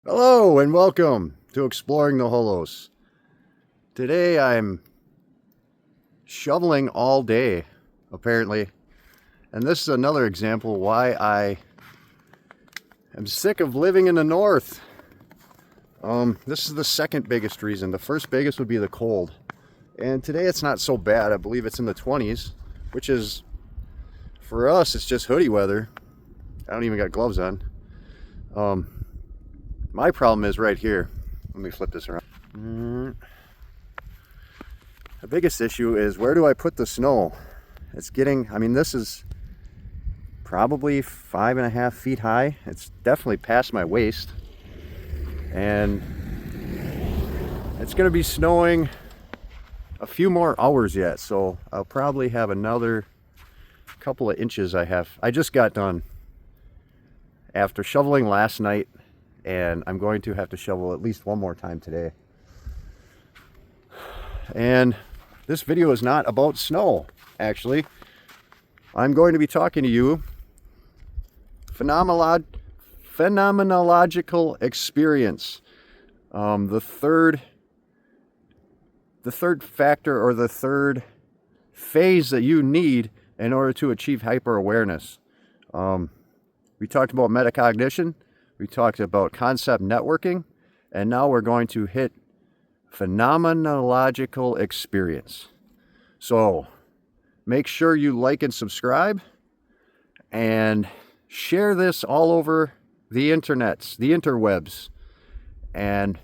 Hello and welcome to Exploring the Holos. Today I'm shoveling all day, apparently, and this is another example why I am sick of living in the north. This is the second biggest reason. The first biggest would be the cold, and today it's not so bad. I believe it's in the 20s, which is, for us, it's just hoodie weather. I don't even got gloves on. My problem is right here. Let me flip this around. The biggest issue is, where do I put the snow? It's getting, this is probably 5.5 feet high. It's definitely past my waist. And it's going to be snowing a few more hours yet. So I'll probably have another couple of inches. I just got done after shoveling last night, and I'm going to have to shovel at least one more time today. And this video is not about snow, actually. I'm going to be talking to you phenomenological experience. The third factor, or the third phase that you need in order to achieve hyper-awareness. We talked about metacognition. We talked about concept networking, and now we're going to hit phenomenological experience. So make sure you like and subscribe and share this all over the internets, the interwebs, and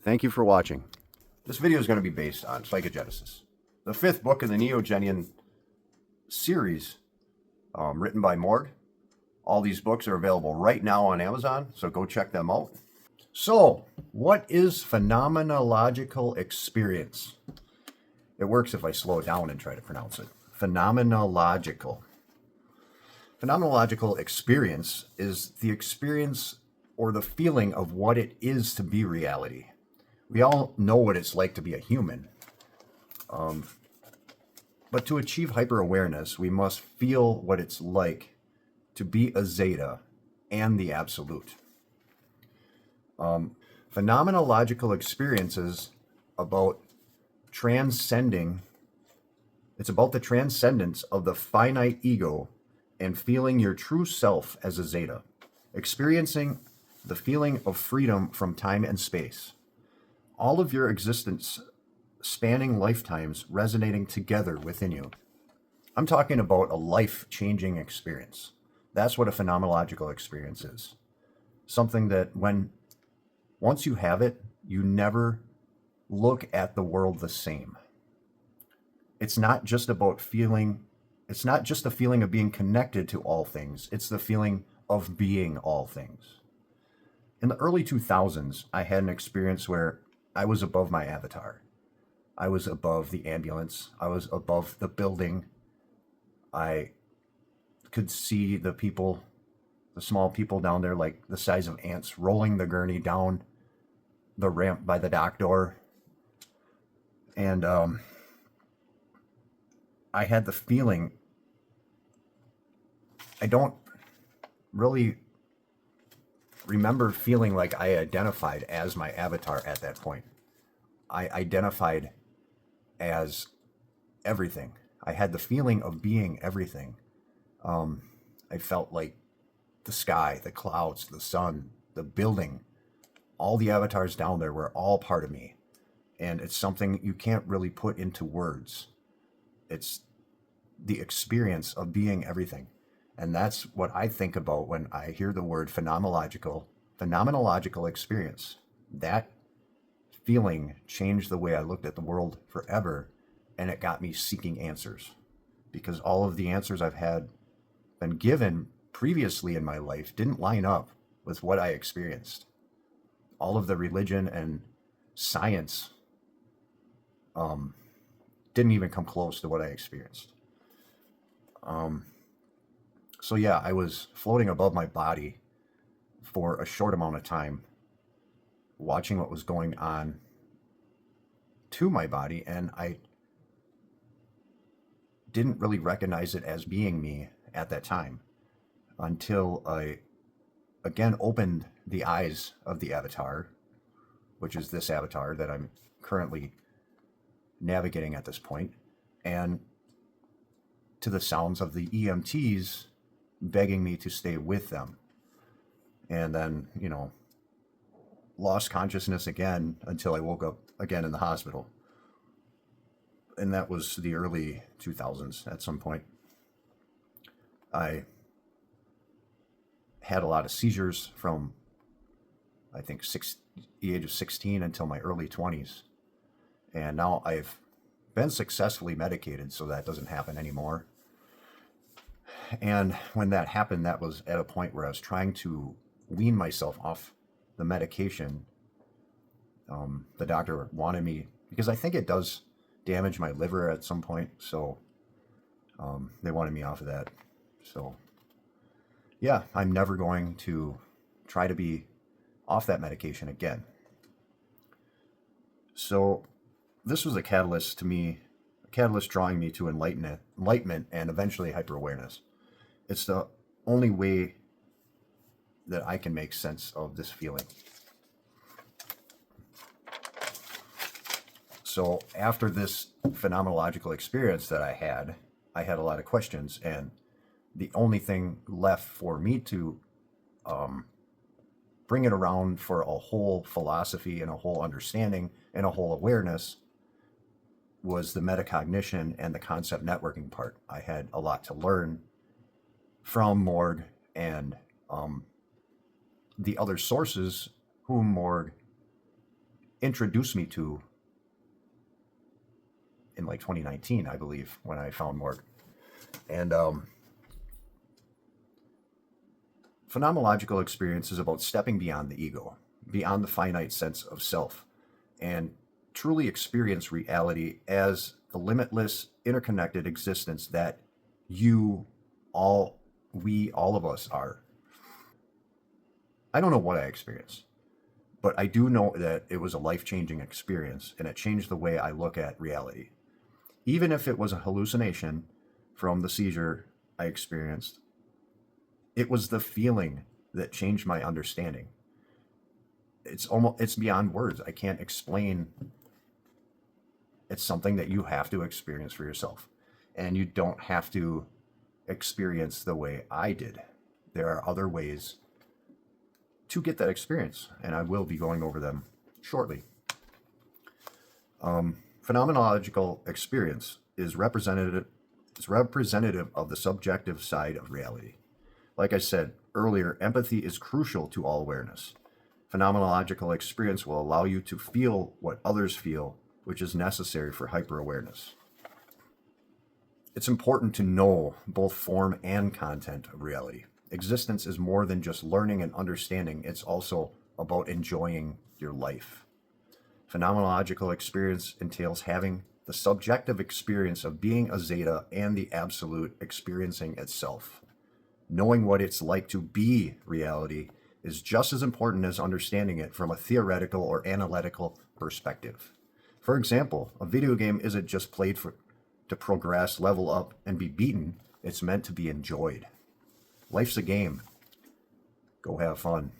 thank you for watching. This video is going to be based on Psychegenesis, the fifth book in the Neogenian series, written by Morgue. All these books are available right now on Amazon, so go check them out. So, what is phenomenological experience? It works if I slow it down and try to pronounce it. Phenomenological. Phenomenological experience is the experience or the feeling of what it is to be reality. We all know what it's like to be a human. But to achieve hyper-awareness, we must feel what it's like to be a zeta and the absolute. Phenomenological experiences about transcending. It's about the transcendence of the finite ego and feeling your true self as a zeta, experiencing the feeling of freedom from time and space. All of your existence spanning lifetimes resonating together within you. I'm talking about a life-changing experience. That's what a phenomenological experience is. Something that once you have it, you never look at the world the same. It's not just about feeling, it's not just the feeling of being connected to all things, it's the feeling of being all things. In the early 2000s, I had an experience where I was above my avatar. I was above the ambulance. I was above the building. I could see the people, the small people down there, like the size of ants, rolling the gurney down the ramp by the dock door. And I had the feeling, I don't really remember feeling like I identified as my avatar at that point. I identified as everything. I had the feeling of being everything. I felt like the sky, the clouds, the sun, the building, all the avatars down there were all part of me. And it's something you can't really put into words. It's the experience of being everything. And that's what I think about when I hear the word phenomenological experience. That feeling changed the way I looked at the world forever, and it got me seeking answers. Because all of the answers I've had been given previously in my life didn't line up with what I experienced. All of the religion and science didn't even come close to what I experienced. So yeah, I was floating above my body for a short amount of time, watching what was going on to my body, and I didn't really recognize it as being me at that time until again opened the eyes of the avatar, which is this avatar that I'm currently navigating at this point, and to the sounds of the EMTs begging me to stay with them. And then, lost consciousness again until I woke up again in the hospital. And that was the early 2000s at some point. I had a lot of seizures from, I think, the age of 16 until my early 20s. And now I've been successfully medicated, so that doesn't happen anymore. And when that happened, that was at a point where I was trying to wean myself off the medication. The doctor wanted me, because I think it does damage my liver at some point, so they wanted me off of that. So yeah, I'm never going to try to be off that medication again. So this was a catalyst drawing me to enlightenment and eventually hyper-awareness. It's the only way that I can make sense of this feeling. So after this phenomenological experience that I had a lot of questions, and the only thing left for me to bring it around for a whole philosophy and a whole understanding and a whole awareness was the metacognition and the concept networking part. I had a lot to learn from Morgue and the other sources whom Morgue introduced me to in like 2019, I believe, when I found Morgue. And phenomenological experience is about stepping beyond the ego, beyond the finite sense of self, and truly experience reality as the limitless, interconnected existence that all of us are. I don't know what I experienced, but I do know that it was a life-changing experience, and it changed the way I look at reality. Even if it was a hallucination from the seizure I experienced, it was the feeling that changed my understanding. It's beyond words. I can't explain. It's something that you have to experience for yourself. And you don't have to experience the way I did. There are other ways to get that experience, and I will be going over them shortly. Phenomenological experience is representative of the subjective side of reality. Like I said earlier, empathy is crucial to all awareness. Phenomenological experience will allow you to feel what others feel, which is necessary for hyper-awareness. It's important to know both form and content of reality. Existence is more than just learning and understanding. It's also about enjoying your life. Phenomenological experience entails having the subjective experience of being a zeta and the absolute experiencing itself. Knowing what it's like to be reality is just as important as understanding it from a theoretical or analytical perspective. For example, a video game isn't just played to progress, level up, and be beaten. It's meant to be enjoyed. Life's a game. Go have fun.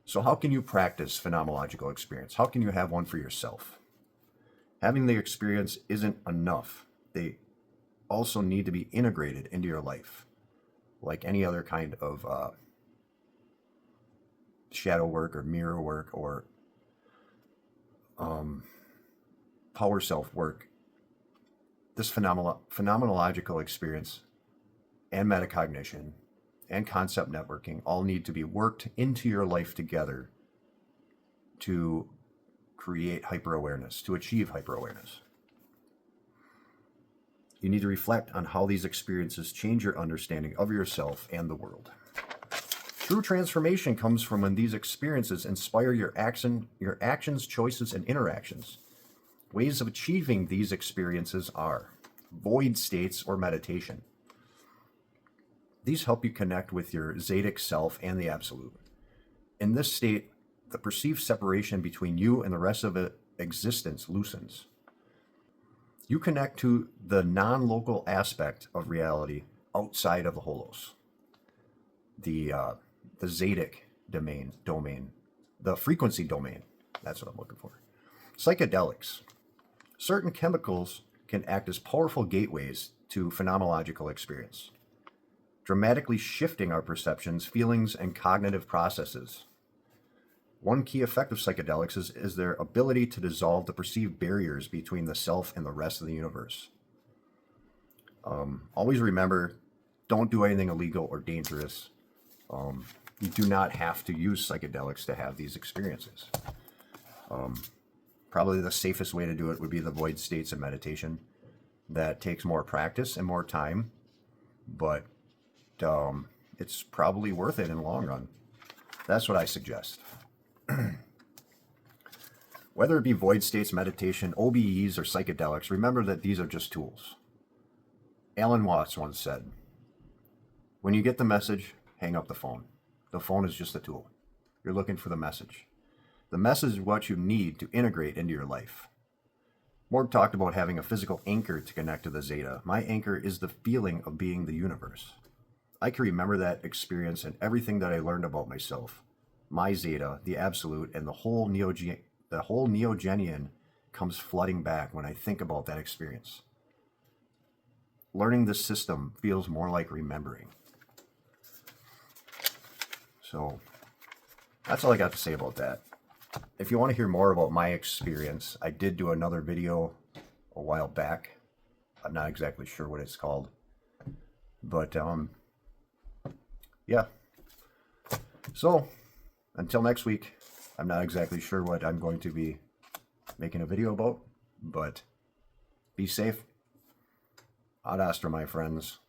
So how can you practice phenomenological experience? How can you have one for yourself? Having the experience isn't enough. They also need to be integrated into your life, like any other kind of shadow work or mirror work or power self work. This phenomenological experience and metacognition and concept networking all need to be worked into your life together to create hyper-awareness, to achieve hyper-awareness. You need to reflect on how these experiences change your understanding of yourself and the world. True transformation comes from when these experiences inspire your actions, choices, and interactions. Ways of achieving these experiences are void states or meditation. These help you connect with your Zedic self and the absolute. In this state, the perceived separation between you and the rest of existence loosens. You connect to the non-local aspect of reality outside of the holos. the Zadic domain, the frequency domain. That's what I'm looking for. Psychedelics. Certain chemicals can act as powerful gateways to phenomenological experience, dramatically shifting our perceptions, feelings, and cognitive processes. One key effect of psychedelics is their ability to dissolve the perceived barriers between the self and the rest of the universe. Always remember, don't do anything illegal or dangerous. You do not have to use psychedelics to have these experiences. Probably the safest way to do it would be the void states of meditation. That takes more practice and more time, but it's probably worth it in the long run. That's what I suggest. Whether it be void states, meditation, OBEs, or psychedelics, remember that these are just tools. Alan Watts once said, when you get the message, hang up the phone. The phone is just a tool. You're looking for the message. The message is what you need to integrate into your life. Morgue talked about having a physical anchor to connect to the Zeta. My anchor is the feeling of being the universe. I can remember that experience and everything that I learned about myself. My Zeta, the absolute, and the whole Neogenian comes flooding back when I think about that experience. Learning this system feels more like remembering. So that's all I got to say about that. If you want to hear more about my experience, I did do another video a while back. I'm not exactly sure what it's called. But, yeah. So, until next week, I'm not exactly sure what I'm going to be making a video about, but be safe. Ad Astra, my friends.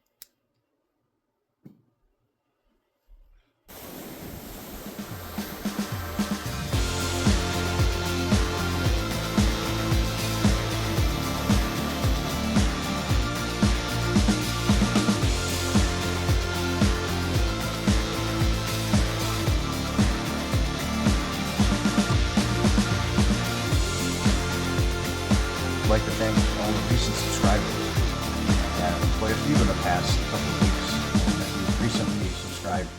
I'd like to thank all the recent subscribers. Quite a few in the past couple of weeks that recently subscribed